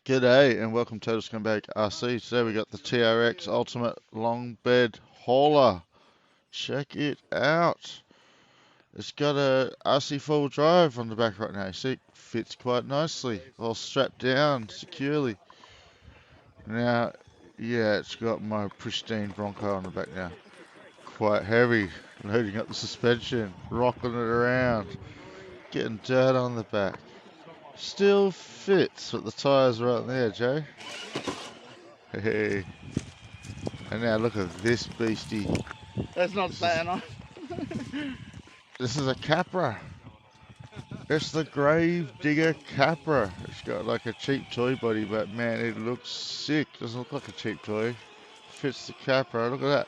G'day and welcome to Total Scumbag RC. Today we got the TRX Ultimate Long Bed Hauler. Check it out. It's got a RC4 drive on the back right now. You see, it fits quite nicely, all strapped down securely. Now, yeah, it's got my pristine Bronco on the back now. Quite heavy, loading up the suspension, rocking it around, getting dirt on the back. Still fits, but the tyres are right on the edge, eh? Hey. And now look at this beastie. That's not staying on. This is a Capra. It's the GraveDigger Capra. It's got like a cheap toy body, but man, it looks sick. Doesn't look like a cheap toy. Fits the Capra. Look at that.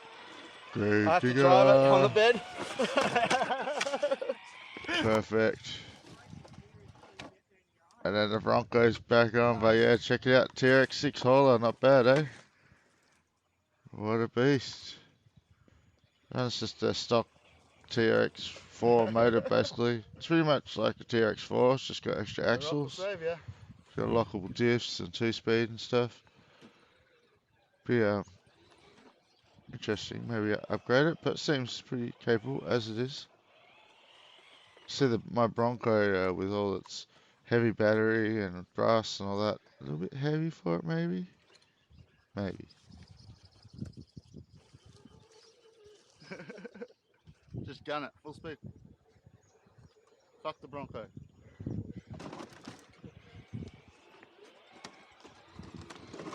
I have to drive it on the GraveDigger. bed. Perfect. And then the Bronco's back on, but yeah, check it out. TRX-6 Hauler, not bad, eh? What a beast. That's just a stock TRX-4 motor, basically. It's pretty much like a TRX-4, it's just got extra axles. It's got lockable diffs and 2-speed and stuff. Pretty interesting. Maybe upgrade it, but it seems pretty capable as it is. See my Bronco with all its heavy battery and brass and all that. A little bit heavy for it, maybe? Maybe. Just gun it, full speed. Fuck the Bronco.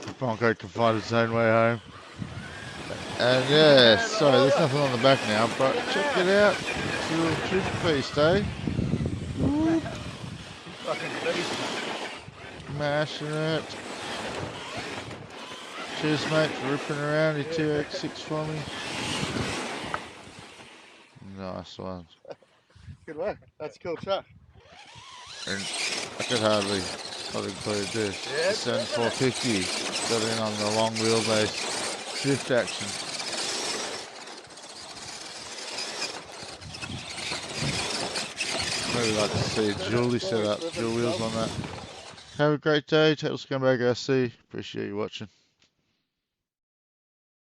The Bronco can find its own way home. And yeah, sorry, there's nothing on the back now, but check it out. It's a little trooper beast, eh? Whoop. Fucking beast. Mashing it. Cheers, mate, for ripping around your TRX-6 for me. Nice one. Good work. That's a cool truck. And I could hardly not include this. Yeah, The 7450 got in on the long wheelbase drift action. Maybe like to see a Julie set up, dual wheels on that. Have a great day, Total Scumbag RC. Appreciate you watching.